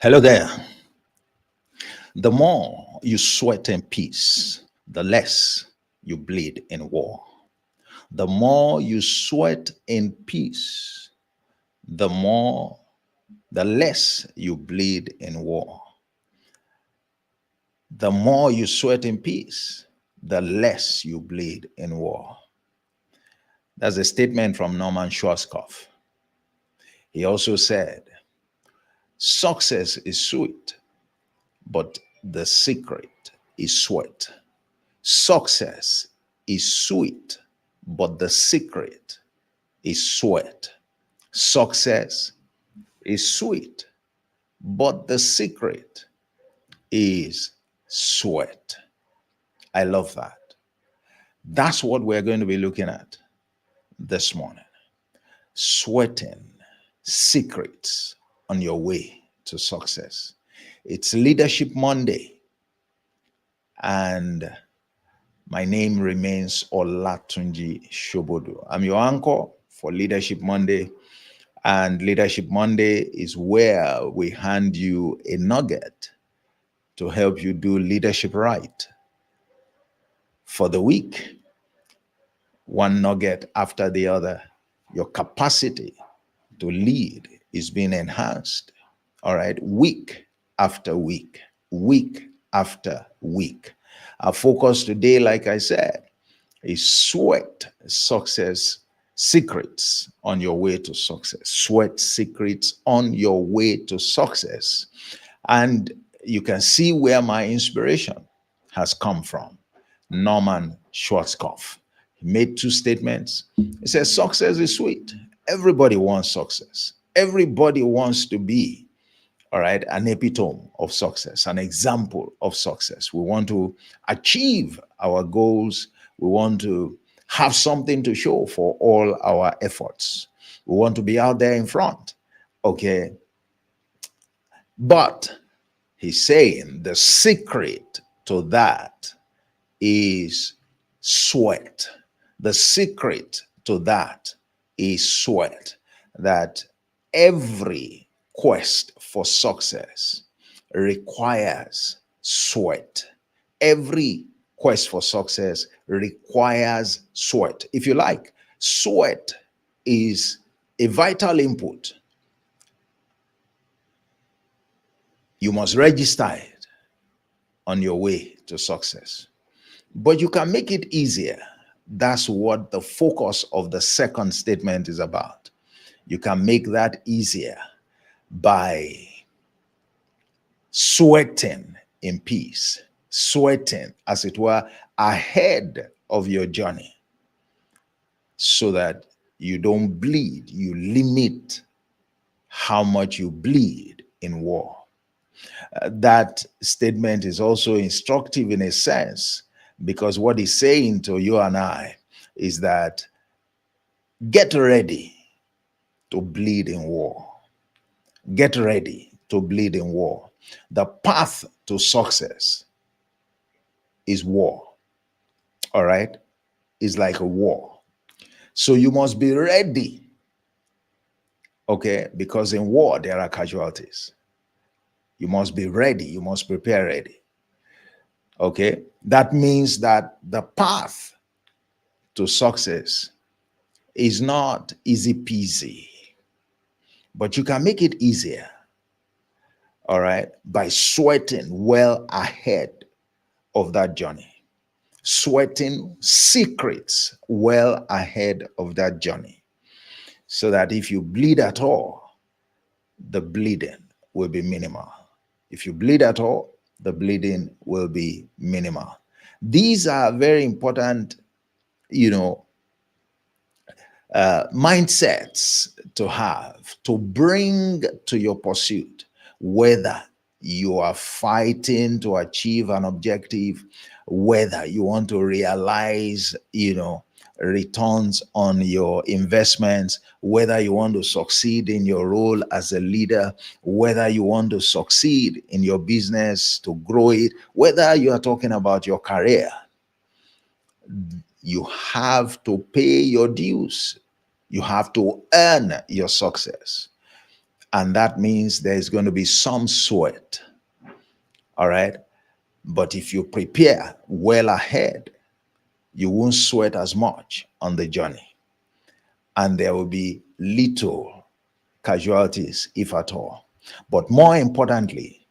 Hello there. The more you sweat in peace, the less you bleed in war. The more you sweat in peace, the more, the less you bleed in war. The more you sweat in peace, the less you bleed in war. That's a statement from Norman Schwarzkopf. He also said, success is sweet, but the secret is sweat. Success is sweet, but the secret is sweat. Success is sweet, but the secret is sweat. I love that. That's what we're going to be looking at this morning. Sweating secrets on your way to success. It's Leadership Monday, and my name remains Olatunji Shobodu. I'm your anchor for Leadership Monday, and Leadership Monday is where we hand you a nugget to help you do leadership right for the week. One nugget after the other. Your capacity to lead is being enhanced. All right, week after week, week after week. Our focus today, like I said, is sweat success secrets on your way to success. Sweat secrets on your way to success. And you can see where my inspiration has come from. Norman Schwarzkopf. He made two statements. He says, success is sweet. Everybody wants success. Everybody wants to be, all right, an epitome of success, an example of success. We want to achieve our goals. We want to have something to show for all our efforts. We want to be out there in front, okay? But he's saying the secret to that is sweat. The secret to that is sweat. That every quest for success requires sweat. Every quest for success requires sweat. If you like, sweat is a vital input. You must register it on your way to success. But you can make it easier. That's what the focus of the second statement is about. You can make that easier by sweating in peace, sweating, as it were, ahead of your journey, so that you don't bleed. You limit how much you bleed in war. That statement is also instructive in a sense, because what he's saying to you and I is that get ready to bleed in war. Get ready to bleed in war. The path to success is war. All right? It's like a war. So you must be ready. Okay? Because in war, there are casualties. You must be ready. You must prepare ready. Okay? That means that the path to success is not easy peasy, but you can make it easier, all right, by sweating well ahead of that journey. Sweating secrets well ahead of that journey, so that if you bleed at all, the bleeding will be minimal. If you bleed at all, the bleeding will be minimal. These are very important, mindsets to have, to bring to your pursuit, whether you are fighting to achieve an objective, whether you want to realize, returns on your investments, whether you want to succeed in your role as a leader, whether you want to succeed in your business to grow it, whether you are talking about your career. You have to pay your dues. You have to earn your success. And that means there's going to be some sweat. All right. But if you prepare well ahead, you won't sweat as much on the journey. And there will be little casualties, if at all. But more importantly,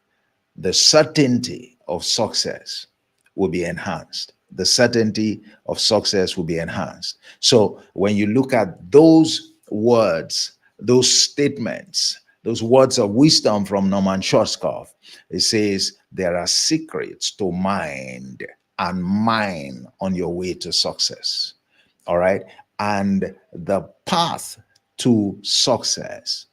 the certainty of success will be enhanced. The certainty of success will be enhanced. So when you look at those words, those statements, those words of wisdom from Norman Schwarzkopf, it says there are secrets to mind and mine on your way to success. All right. And the path to success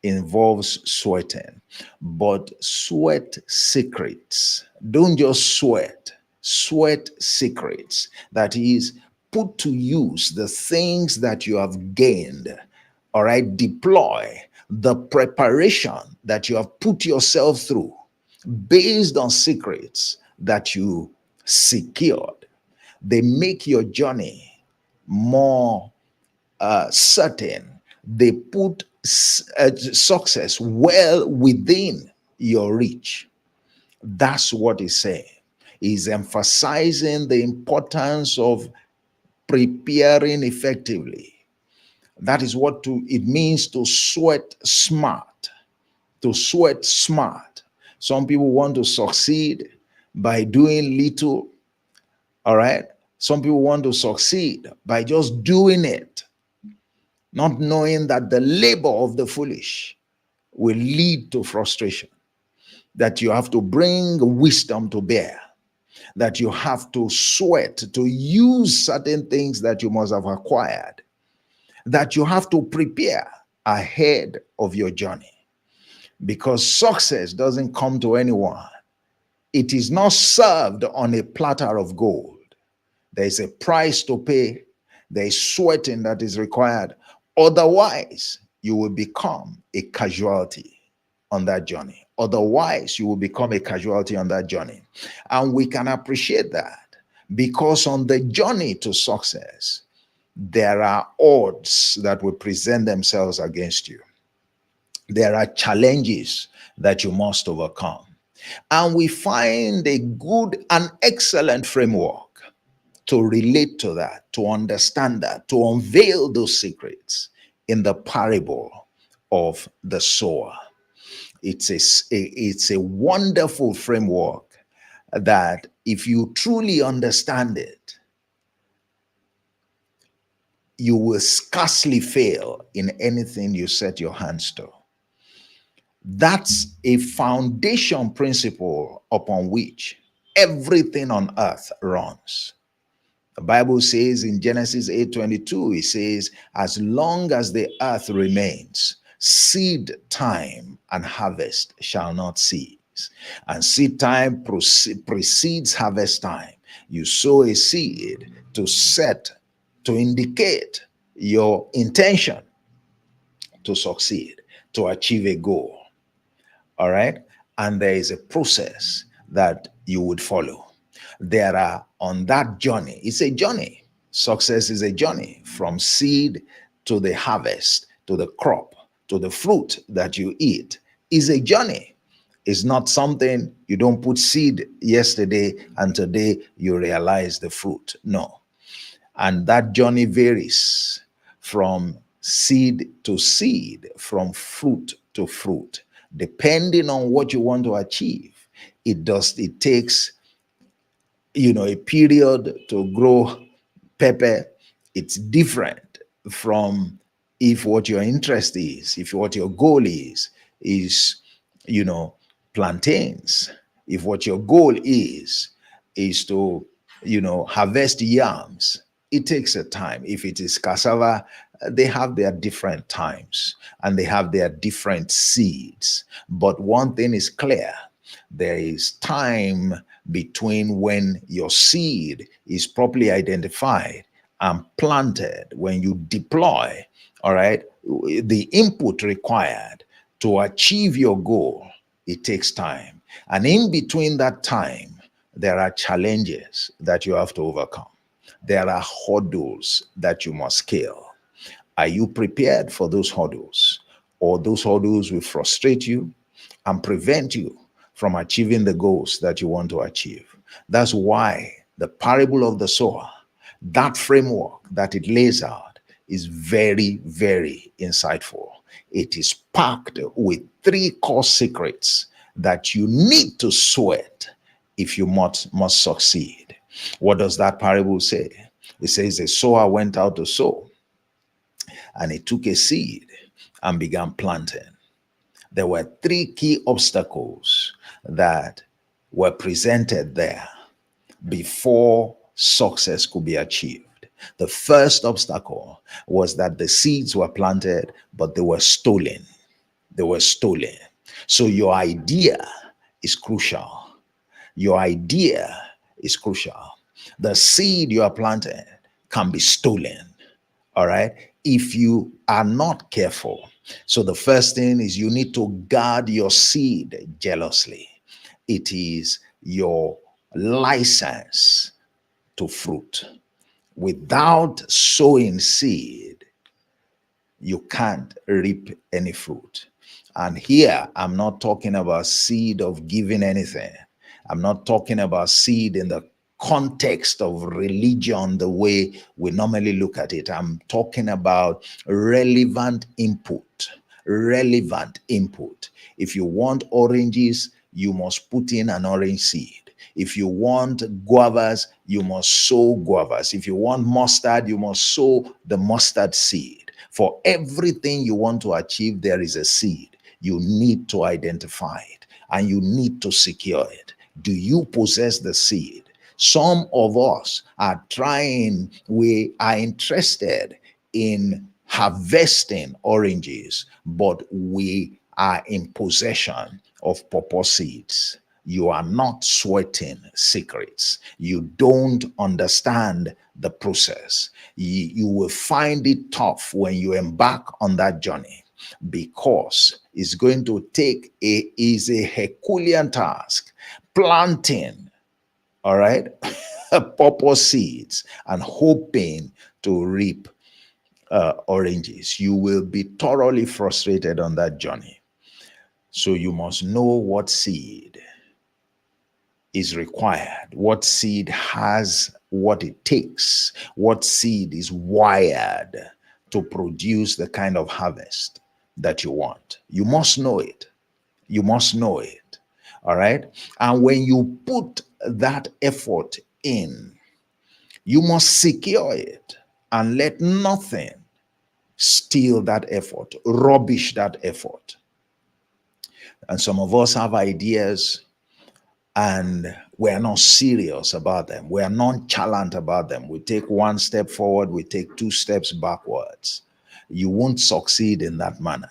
involves sweating, but sweat secrets. Don't just sweat, sweat secrets. That is, put to use the things that you have gained. All right, deploy the preparation that you have put yourself through based on secrets that you secured. They make your journey more certain. They put success well within your reach. That's what he's saying. He's emphasizing the importance of preparing effectively. That is what it means to sweat smart. To sweat smart. Some people want to succeed by doing little. All right. Some people want to succeed by just doing it, not knowing that the labor of the foolish will lead to frustration, that you have to bring wisdom to bear, that you have to sweat to use certain things that you must have acquired, that you have to prepare ahead of your journey. Because success doesn't come to anyone. It is not served on a platter of gold. There is a price to pay. There is sweating that is required. Otherwise, you will become a casualty on that journey. Otherwise, you will become a casualty on that journey. And we can appreciate that because on the journey to success, there are odds that will present themselves against you. There are challenges that you must overcome. And we find a good and excellent framework to relate to that, to understand that, to unveil those secrets in the parable of the sower. It's a wonderful framework that if you truly understand it, you will scarcely fail in anything you set your hands to. That's a foundation principle upon which everything on earth runs. The Bible says in Genesis 8:22, it says, as long as the earth remains, seed time and harvest shall not cease. And seed time precedes harvest time. You sow a seed to indicate your intention to succeed, to achieve a goal. All right. And there is a process that you would follow. There are on that journey. It's a journey. Success is a journey from seed to the harvest, to the crop, to the fruit that you eat. Is a journey. It's not something you don't put seed yesterday and today you realize the fruit. No. And that journey varies from seed to seed, from fruit to fruit. Depending on what you want to achieve, it takes a period to grow pepper. It's different from if what your interest is, if what your goal is plantains. If what your goal is to harvest yams, it takes a time. If it is cassava, they have their different times and they have their different seeds. But one thing is clear, there is time between when your seed is properly identified and planted, when you deploy, all right, the input required to achieve your goal. It takes time. And in between that time, there are challenges that you have to overcome. There are hurdles that you must scale. Are you prepared for those hurdles? or those hurdles will frustrate you and prevent you from achieving the goals that you want to achieve. That's why the parable of the sower, that framework that it lays out, is very, very insightful. It is packed with three core secrets that you need to sweat if you must succeed. What does that parable say? It says the sower went out to sow, and he took a seed and began planting. There were three key obstacles that were presented there before success could be achieved. The first obstacle was that the seeds were planted, but they were stolen. They were stolen. So your idea is crucial. Your idea is crucial. The seed you are planting can be stolen. All right. If you are not careful. So the first thing is you need to guard your seed jealously. It is your license to fruit. Without sowing seed, you can't reap any fruit. And here, I'm not talking about seed of giving anything. I'm not talking about seed in the context of religion, the way we normally look at it. I'm talking about relevant input. Relevant input. If you want oranges, you must put in an orange seed. If you want guavas, you must sow guavas. If you want mustard, you must sow the mustard seed. For everything you want to achieve, there is a seed. You need to identify it and you need to secure it. Do you possess the seed? Some of us are trying, we are interested in harvesting oranges, but we are in possession of pawpaw seeds. You are not sweating secrets. You don't understand the process. You will find it tough when you embark on that journey because it's going to take is a Herculean task. Planting, all right, pawpaw seeds and hoping to reap oranges. You will be thoroughly frustrated on that journey. So you must know what seed is required, what seed has what it takes, what seed is wired to produce the kind of harvest that you want. You must know it. You must know it. All right. And when you put that effort in, you must secure it and let nothing steal that effort, rubbish that effort. And some of us have ideas and we're not serious about them. We're nonchalant about them. We take one step forward, we take two steps backwards. You won't succeed in that manner.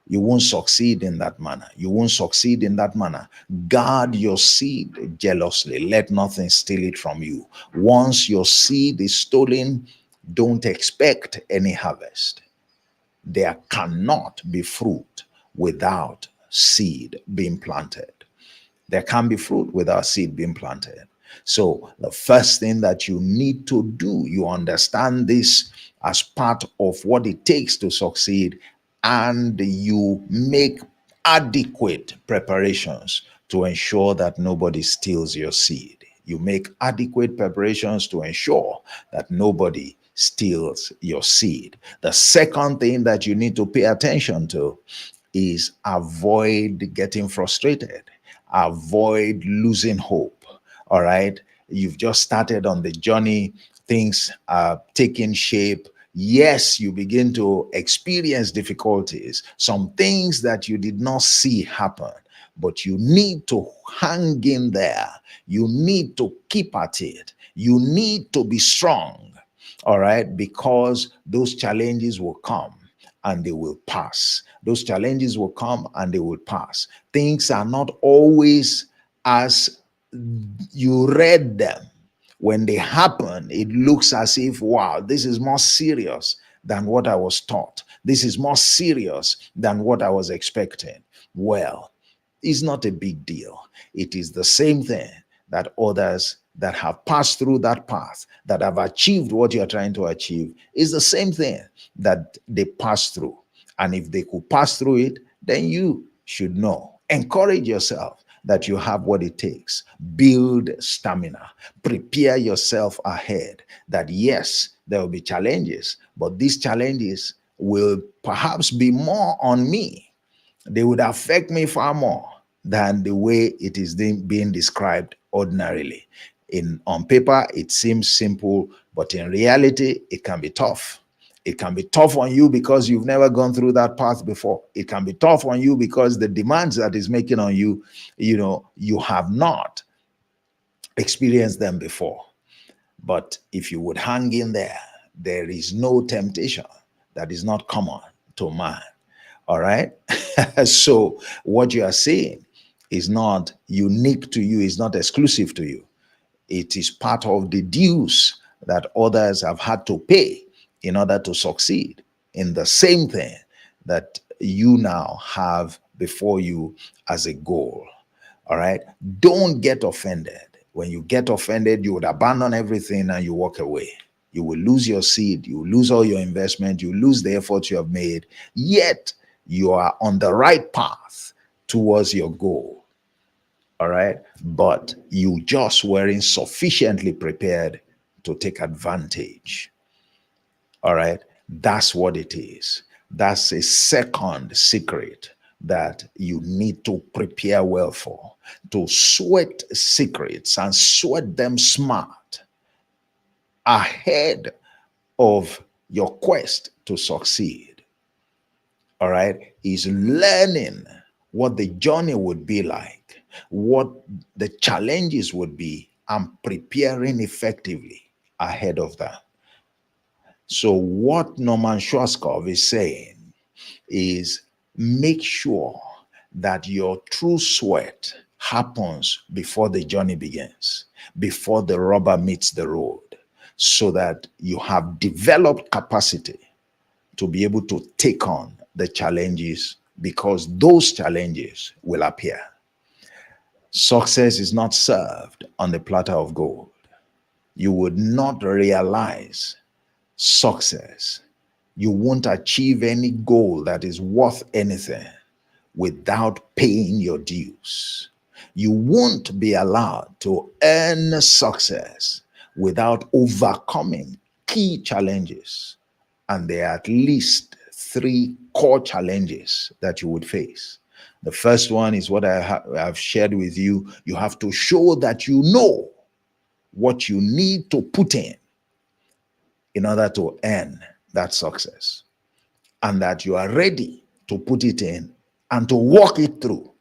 You won't succeed in that manner. You won't succeed in that manner. Guard your seed jealously. Let nothing steal it from you. Once your seed is stolen, don't expect any harvest. There cannot be fruit without seed being planted. There can be fruit without seed being planted. So the first thing that you need to do, you understand this as part of what it takes to succeed, and you make adequate preparations to ensure that nobody steals your seed. You make adequate preparations to ensure that nobody steals your seed. The second thing that you need to pay attention to is avoid getting frustrated. Avoid losing hope. All right. You've just started on the journey. Things are taking shape. Yes, you begin to experience difficulties, some things that you did not see happen, but you need to hang in there. You need to keep at it. You need to be strong. All right. Because those challenges will come and they will pass. Those challenges will come and they will pass. Things are not always as you read them. When they happen, it looks as if, wow, this is more serious than what I was taught. This is more serious than what I was expecting. Well, it's not a big deal. It is the same thing that others that have passed through that path, that have achieved what you're trying to achieve, is the same thing that they pass through. And if they could pass through it, then you should know. Encourage yourself that you have what it takes. Build stamina. Prepare yourself ahead that yes, there will be challenges, but these challenges will perhaps be more on me. They would affect me far more than the way it is being described ordinarily. On paper, it seems simple, but in reality, it can be tough. It can be tough on you because you've never gone through that path before. It can be tough on you because the demands that is making on you, you have not experienced them before. But if you would hang in there, there is no temptation that is not common to man. All right. So what you are saying is not unique to you, is not exclusive to you. It is part of the dues that others have had to pay in order to succeed in the same thing that you now have before you as a goal. All right. Don't get offended. When you get offended, you would abandon everything and you walk away. You will lose your seed. You will lose all your investment. You lose the efforts you have made. Yet you are on the right path towards your goal. All right. But you just weren't sufficiently prepared to take advantage. All right. That's what it is. That's a second secret that you need to prepare well for. To sweat secrets and sweat them smart ahead of your quest to succeed. All right. Is learning what the journey would be like, what the challenges would be, and preparing effectively ahead of that. So, what Norman Schwarzkopf is saying is make sure that your true sweat happens before the journey begins, before the rubber meets the road, so that you have developed capacity to be able to take on the challenges, because those challenges will appear. Success is not served on the platter of gold. You would not realize success. You won't achieve any goal that is worth anything without paying your dues. You won't be allowed to earn success without overcoming key challenges. And there are at least three core challenges that you would face. The first one is what I have shared with you. You have to show that you know what you need to put in order to earn that success, and that you are ready to put it in and to walk it through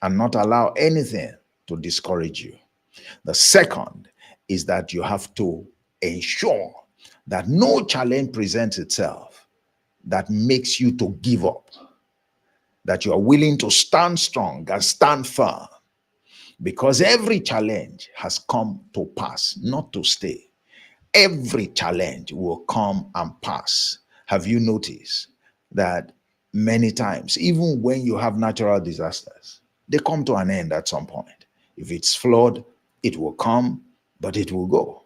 and not allow anything to discourage you. The second is that you have to ensure that no challenge presents itself that makes you to give up, that you are willing to stand strong and stand firm, because every challenge has come to pass, not to stay. Every challenge will come and pass. Have you noticed that many times, even when you have natural disasters, they come to an end at some point? If it's flood, it will come, but it will go.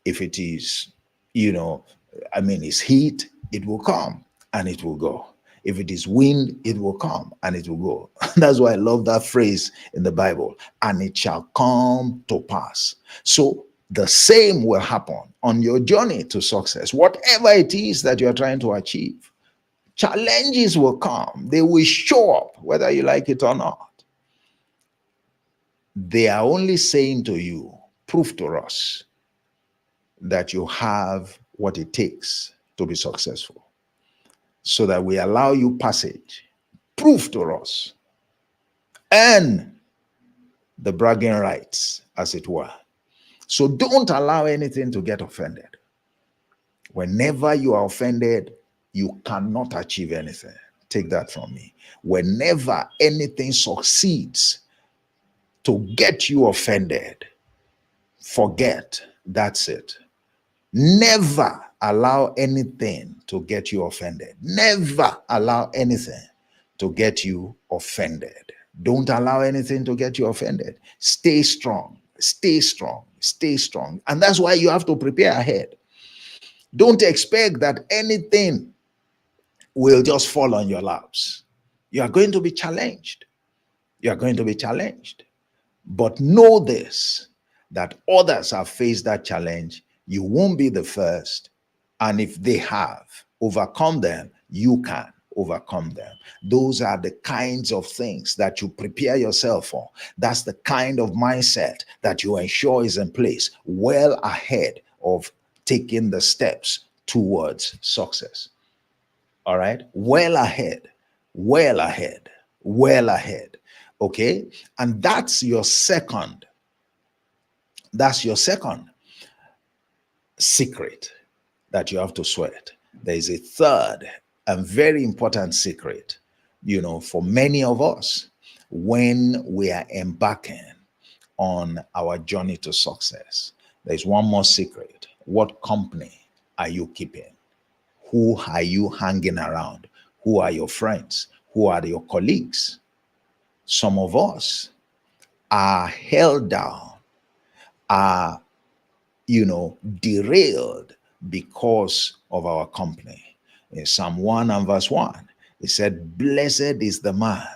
If it is, it's heat, it will come and it will go. If it is wind, it will come and it will go. That's why I love that phrase in the Bible, and it shall come to pass. So the same will happen on your journey to success. Whatever it is that you're trying to achieve, challenges will come. They will show up, whether you like it or not. They are only saying to you, prove to us that you have what it takes to be successful, so that we allow you passage. Prove to us, earn the bragging rights, as it were. So don't allow anything to get offended. Whenever you are offended, you cannot achieve anything. Take that from me. Whenever anything succeeds to get you offended, forget. That's it. Never allow anything to get you offended. Never allow anything to get you offended. Don't allow anything to get you offended. Stay strong. Stay strong. Stay strong. And that's why you have to prepare ahead. Don't expect that anything will just fall on your laps. You are going to be challenged. You are going to be challenged. But know this, that others have faced that challenge. You won't be the first. And if they have overcome them, you can overcome them. Those are the kinds of things that you prepare yourself for. That's the kind of mindset that you ensure is in place well ahead of taking the steps towards success. All right? Well ahead, well ahead, well ahead. Okay? And that's your second secret that you have to sweat. There is a third and very important secret, for many of us when we are embarking on our journey to success. There's one more secret. What company are you keeping? Who are you hanging around? Who are your friends? Who are your colleagues? Some of us are held down, are derailed because of our company. In Psalm 1 and verse 1, it said, "Blessed is the man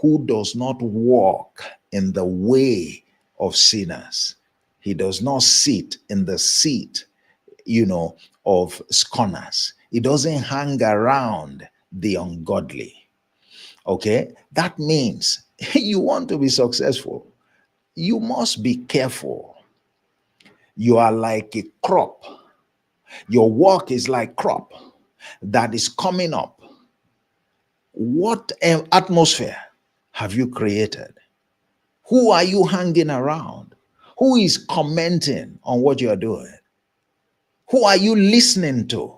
who does not walk in the way of sinners. He does not sit in the seat, of scorners. He doesn't hang around the ungodly." Okay? That means you want to be successful. You must be careful. You are like a crop. Your work is like crop that is coming up. What atmosphere have you created? Who are you hanging around? Who is commenting on what you are doing? Who are you listening to?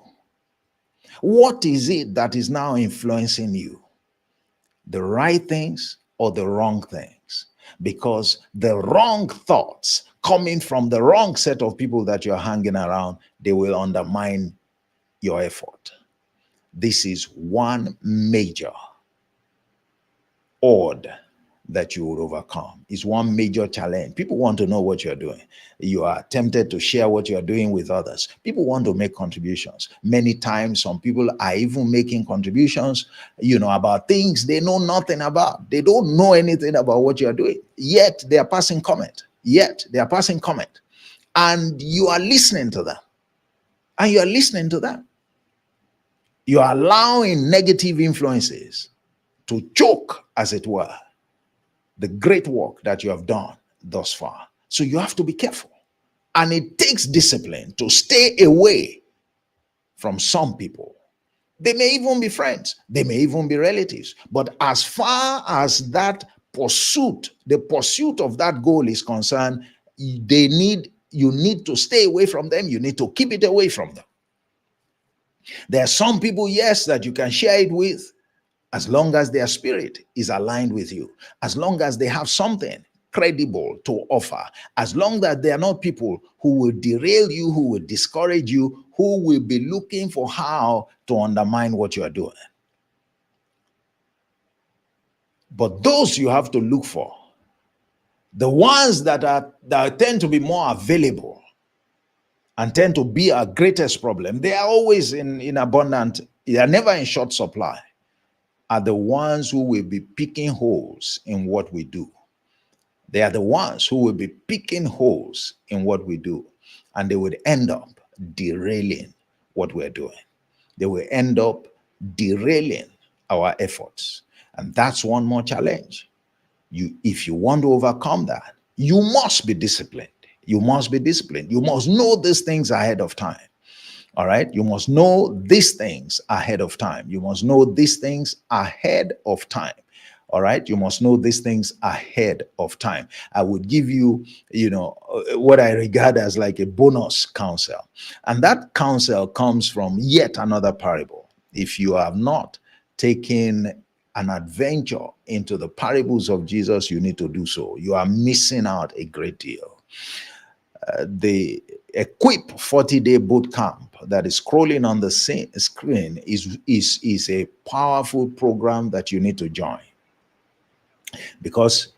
What is it that is now influencing you? The right things or the wrong things? Because the wrong thoughts coming from the wrong set of people that you're hanging around, they will undermine your effort. This is one major odd that you will overcome. It's one major challenge. People want to know what you're doing. You are tempted to share what you're doing with others. People want to make contributions. Many times, some people are even making contributions, about things they know nothing about. They don't know anything about what you're doing. Yet they are passing comment. And you are listening to them. You are allowing negative influences to choke, as it were, the great work that you have done thus far. So you have to be careful. And it takes discipline to stay away from some people. They may even be friends, they may even be relatives. But as far as the pursuit of that goal is concerned, you need to stay away from them. You need to keep it away from them. There are some people, yes, that you can share it with, as long as their spirit is aligned with you, as long as they have something credible to offer, as long as they are not people who will derail you, who will discourage you, who will be looking for how to undermine what you are doing. But those you have to look for, the ones that tend to be more available and tend to be our greatest problem, they are always in abundant, they are never in short supply, are the ones who will be picking holes in what we do. They are the ones who will be picking holes in what we do, and they would end up derailing what we're doing. They will end up derailing our efforts. And that's one more challenge. If you want to overcome that, you must be disciplined. You must be disciplined. You must know these things ahead of time. All right. You must know these things ahead of time. You must know these things ahead of time. All right. You must know these things ahead of time. I would give you, what I regard as like a bonus counsel. And that counsel comes from yet another parable. If you have not taken an adventure into the parables of Jesus, you need to do so. You are missing out a great deal. The Equip 40-day bootcamp that is scrolling on the screen is a powerful program that you need to join, because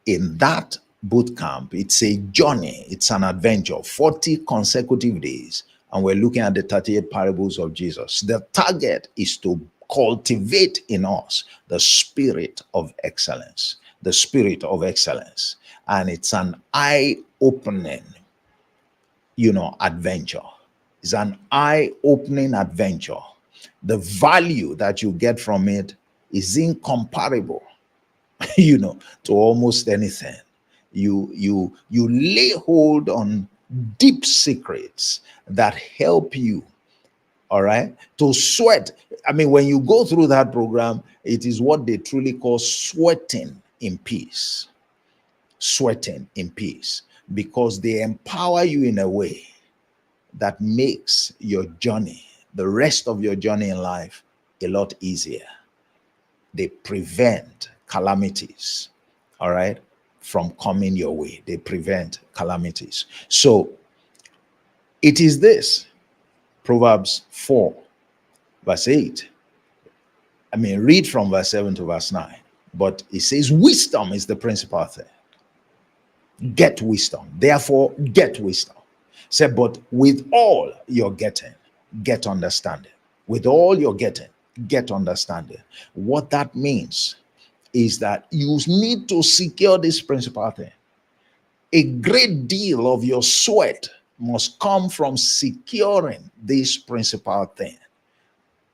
in that bootcamp, it's a journey, it's an adventure, 40 consecutive days, and we're looking at the 38 parables of Jesus. The target is to cultivate in us the spirit of excellence, the spirit of excellence. And it's an eye-opening, adventure. It's an eye-opening adventure. The value that you get from it is incomparable, to almost anything. You lay hold on deep secrets that help you, all right, to sweat. I mean, when you go through that program, it is what they truly call sweating in peace. Sweating in peace, because they empower you in a way that makes your journey, the rest of your journey in life, a lot easier. They prevent calamities, all right, from coming your way. They prevent calamities. So it is this, Proverbs 4, verse 8. I mean, read from verse 7 to verse 9. But it says, wisdom is the principal thing. Get wisdom. Therefore, get wisdom. Say, but with all you're getting, get understanding. With all you're getting, get understanding. What that means is that you need to secure this principal thing. A great deal of your sweat must come from securing this principal thing.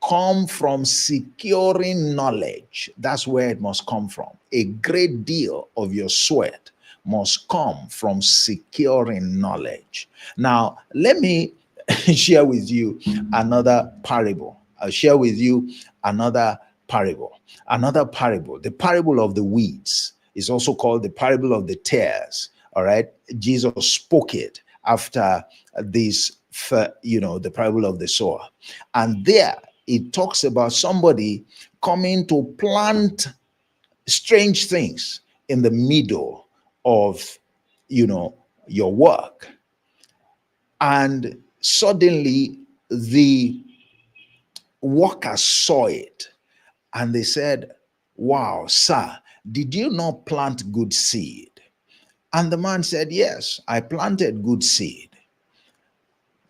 Come from securing knowledge. That's where it must come from. A great deal of your sweat must come from securing knowledge. Now, let me share with you another parable. I'll share with you another parable. Another parable. The parable of the weeds is also called the parable of the tares. All right. Jesus spoke it after this, the parable of the sower. And there it talks about somebody coming to plant strange things in the middle of, your work. And suddenly the workers saw it and they said, wow, sir, did you not plant good seed? And the man said, yes, I planted good seed.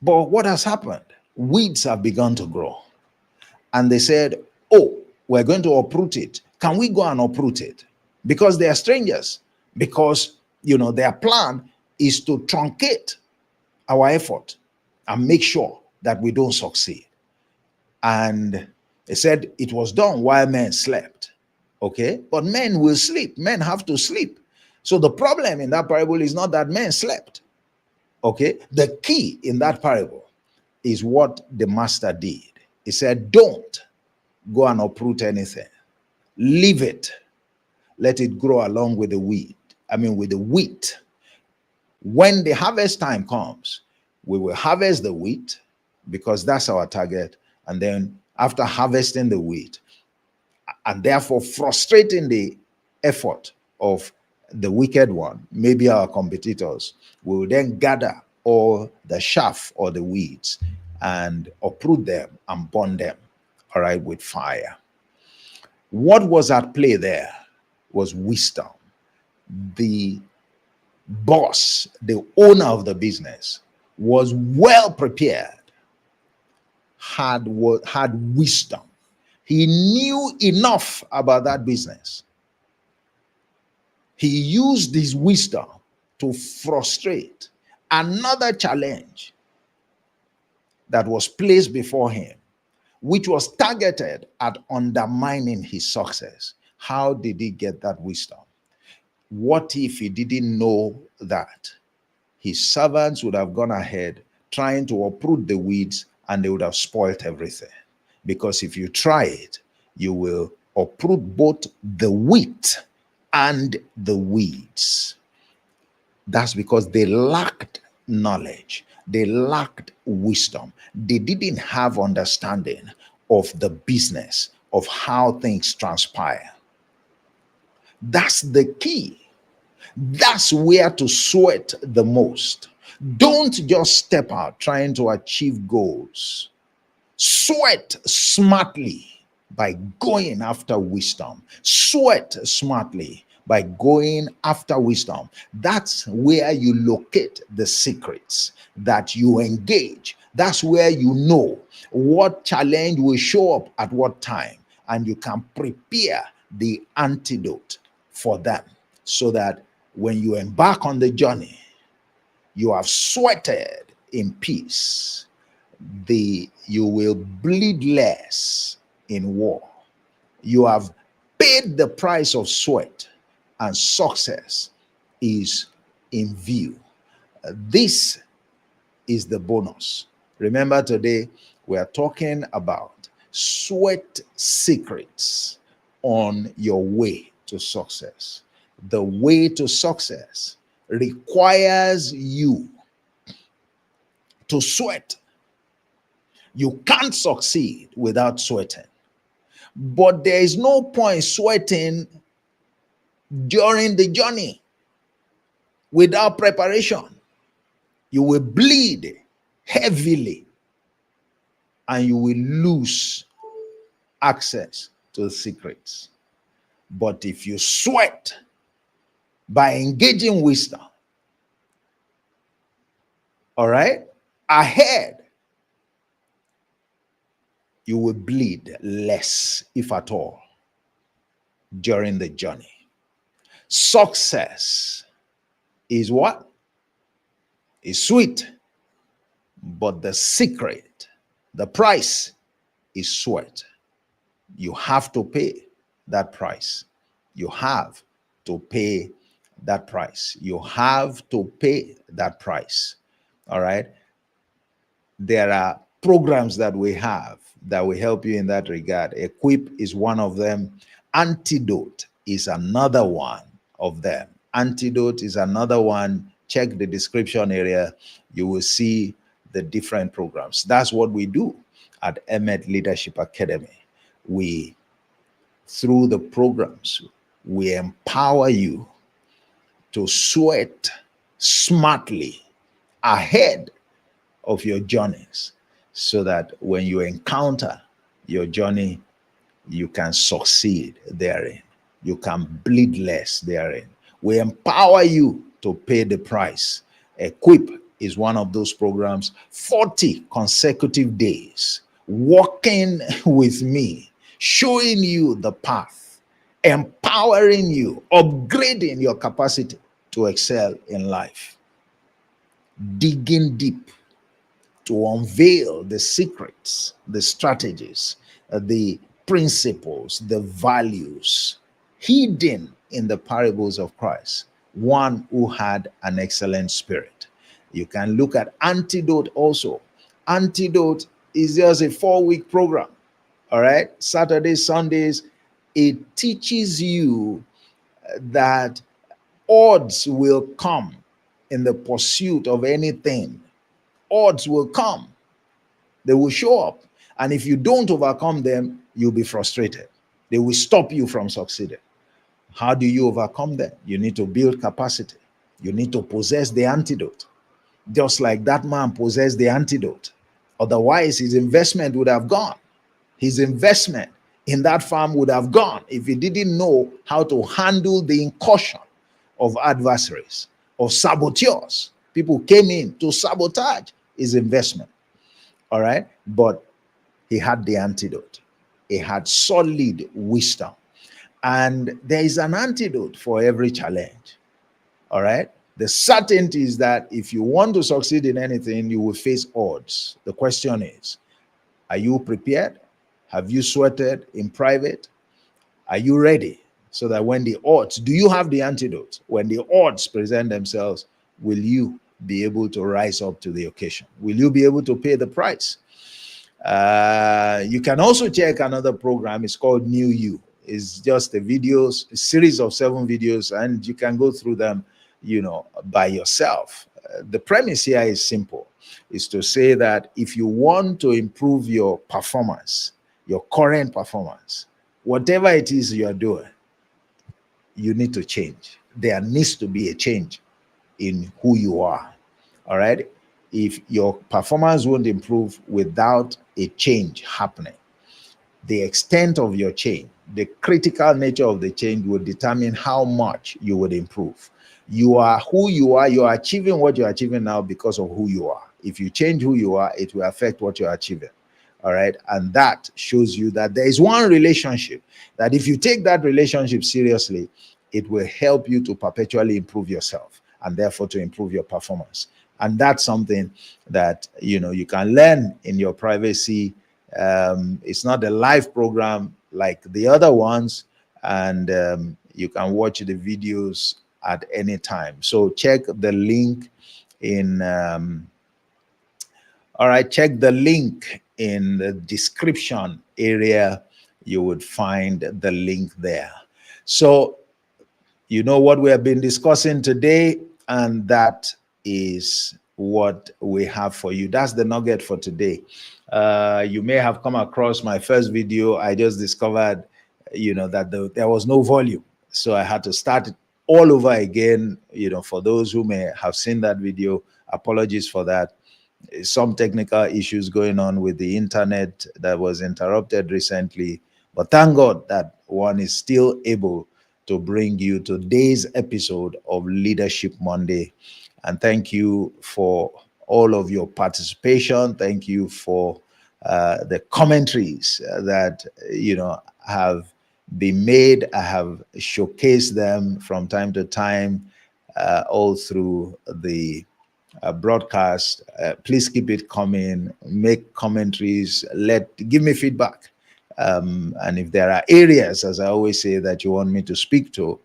But what has happened? Weeds have begun to grow. And they said, oh, we're going to uproot it. Can we go and uproot it? Because they are strangers. Because, their plan is to truncate our effort and make sure that we don't succeed. And they said it was done while men slept. Okay? But men will sleep. Men have to sleep. So the problem in that parable is not that men slept. Okay? The key in that parable is what the master did. He said, don't go and uproot anything. Leave it. Let it grow along with the wheat. With the wheat. When the harvest time comes, we will harvest the wheat because that's our target. And then after harvesting the wheat and therefore frustrating the effort of the wicked one, maybe our competitors, we will then gather all the chaff or the weeds and uproot them and burn them, all right, with fire. What was at play there was wisdom. The boss, the owner of the business, was well prepared, had wisdom. He knew enough about that business. He used his wisdom to frustrate another challenge that was placed before him, which was targeted at undermining his success. How did he get that wisdom? What if he didn't know that his servants would have gone ahead trying to uproot the weeds and they would have spoiled everything? Because if you try it, you will uproot both the wheat and the weeds. That's because they lacked knowledge. They lacked wisdom. They didn't have understanding of the business, of how things transpire. That's the key. That's where to sweat the most. Don't just step out trying to achieve goals. Sweat smartly by going after wisdom. Sweat smartly by going after wisdom. That's where you locate the secrets that you engage. That's where you know what challenge will show up at what time. and you can prepare the antidote for them, so that when you embark on the journey, you have sweated in peace. You will bleed less in war. You have paid the price of sweat, and success is in view. This is the bonus. Remember, today we are talking about sweat secrets on your way to success. The way to success requires you to sweat. You can't succeed without sweating. But there is no point sweating during the journey without preparation. You will bleed heavily and you will lose access to the secrets. But if you sweat by engaging wisdom, all right, ahead, you will bleed less, if at all, during the journey. Success is what? Is sweet, but the secret, the price is sweat. You have to pay that price. You have to pay that price. You have to pay that price. All right. There are programs that we have that will help you in that regard. Equip is one of them. Antidote is another one of them. Antidote is another one. Check the description area. You will see the different programs. That's what we do at Emet Leadership Academy. Through the programs, we empower you to sweat smartly ahead of your journeys, so that when you encounter your journey, you can succeed therein. You can bleed less therein. We empower you to pay the price. Equip is one of those programs. 40 consecutive days walking with me, showing you the path, empowering you, upgrading your capacity to excel in life, digging deep to unveil the secrets, the strategies, the principles, the values hidden in the parables of Christ, one who had an excellent spirit. You can look at Antidote also. Antidote is just a 4-week program. All right, Saturdays, Sundays. It teaches you that odds will come in the pursuit of anything. Odds will come. They will show up. And if you don't overcome them, you'll be frustrated. They will stop you from succeeding. How do you overcome them? You need to build capacity. You need to possess the antidote. Just like that man possessed the antidote. Otherwise, his investment would have gone. His investment in that farm would have gone if he didn't know how to handle the incursion of adversaries, of saboteurs. People came in to sabotage his investment. All right. But he had the antidote. He had solid wisdom. And there is an antidote for every challenge. All right. The certainty is that if you want to succeed in anything, you will face odds. The question is, are you prepared? Have you sweated in private? Are you ready? So that when the odds, do you have the antidote? When the odds present themselves, will you be able to rise up to the occasion? Will you be able to pay the price? You can also check another program. It's called New You. It's just a series of 7 videos, and you can go through them, by yourself. The premise here is simple. Is to say that if you want to improve your performance, your current performance, whatever it is you're doing, you need to change. There needs to be a change in who you are. All right. If your performance won't improve without a change happening, the extent of your change, the critical nature of the change will determine how much you would improve. You are who you are. You are achieving what you're achieving now because of who you are. If you change who you are, it will affect what you're achieving. All right. And that shows you that there is one relationship that if you take that relationship seriously, it will help you to perpetually improve yourself and therefore to improve your performance. And that's something that, you can learn in your privacy. It's not a live program like the other ones, and you can watch the videos at any time. So check the link in all right, check the link in the description area. You would find the link there. So you know what we have been discussing today, and that is what we have for you. That's the nugget for today. You may have come across my first video. I just discovered, that there was no volume. So I had to start it all over again. For those who may have seen that video, apologies for that. Some technical issues going on with the internet that was interrupted recently. But thank God that one is still able to bring you today's episode of Leadership Monday. And thank you for all of your participation. Thank you for the commentaries that, have been made. I have showcased them from time to time all through the broadcast. Please keep it coming. Make commentaries. Give me feedback. And if there are areas, as I always say, that you want me to speak to,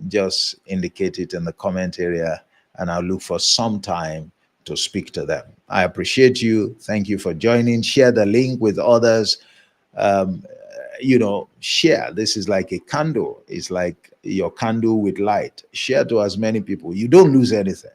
just indicate it in the comment area, and I'll look for some time to speak to them. I appreciate you. Thank you for joining. Share the link with others. Share. This is like a candle. It's like your candle with light. Share to as many people. You don't lose anything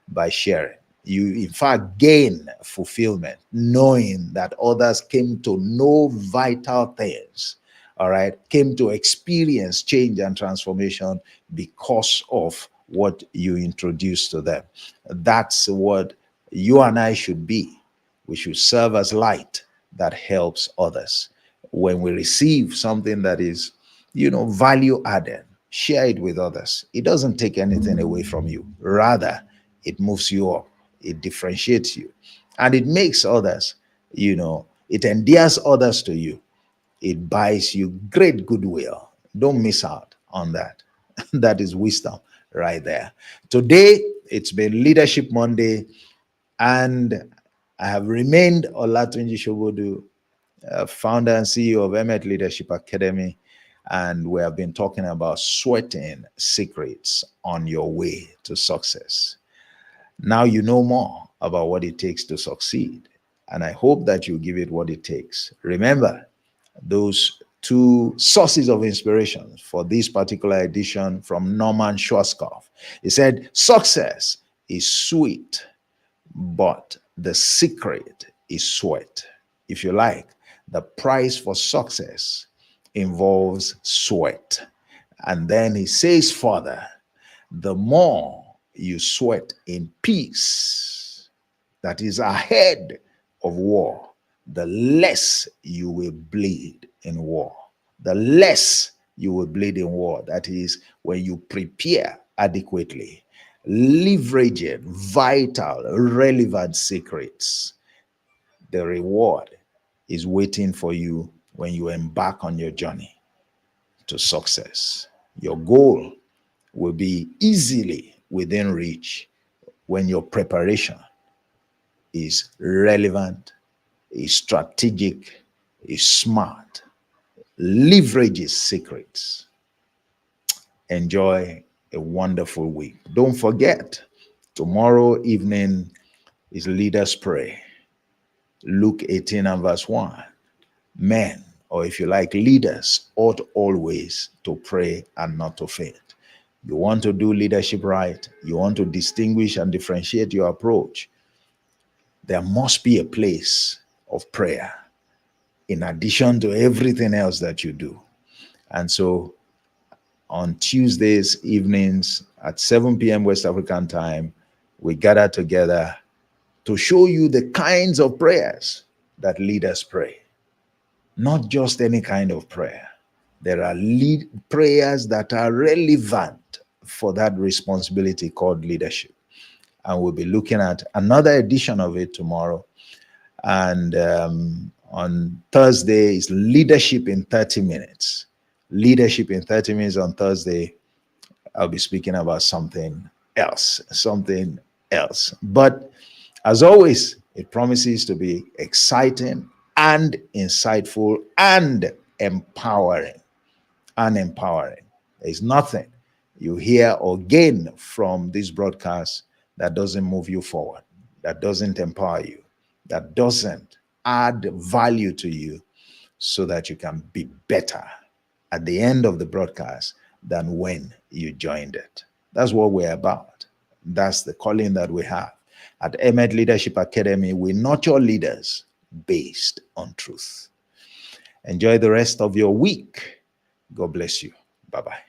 by sharing. You, in fact, gain fulfillment, knowing that others came to know vital things, all right, came to experience change and transformation because of what you introduced to them. That's what you and I should be. We should serve as light that helps others. When we receive something that is, value added, share it with others. It doesn't take anything away from you. Rather, it moves you up, it differentiates you, and it makes others, it endears others to you. It buys you great goodwill. Don't miss out on that. That is wisdom right there. Today, it's been Leadership Monday, and I have remained Olatunji Shobodu, founder and CEO of Emet Leadership Academy, and we have been talking about sweating secrets on your way to success. Now you know more about what it takes to succeed, and I hope that you give it what it takes. Remember those two sources of inspiration for this particular edition from Norman Schwarzkopf. He said, success is sweet, but the secret is sweat. If you like, the price for success involves sweat. And then he says further, the more you sweat in peace, that is ahead of war, the less you will bleed in war. The less you will bleed in war. That is when you prepare adequately, leveraging vital, relevant secrets. The reward is waiting for you when you embark on your journey to success. Your goal will be easily within reach when your preparation is relevant, is strategic, is smart, leverages secrets. Enjoy a wonderful week. Don't forget, tomorrow evening is Leaders Pray. Luke 18 and verse 1. Men, or if you like, leaders, ought always to pray and not to faint. You want to do leadership right, you want to distinguish and differentiate your approach, there must be a place of prayer in addition to everything else that you do. And so on Tuesdays evenings at 7 p.m. West African time, we gather together to show you the kinds of prayers that leaders pray. Not just any kind of prayer. There are prayers that are relevant for that responsibility called leadership. And we'll be looking at another edition of it tomorrow. And on Thursday is Leadership in 30 Minutes. Leadership in 30 Minutes on Thursday. I'll be speaking about something else, something else. But as always, it promises to be exciting and insightful and empowering. There's nothing you hear or gain from this broadcast that doesn't move you forward, that doesn't empower you, that doesn't add value to you so that you can be better at the end of the broadcast than when you joined it. That's what we're about. That's the calling that we have. At Emet Leadership Academy, we nurture leaders based on truth. Enjoy the rest of your week. God bless you. Bye-bye.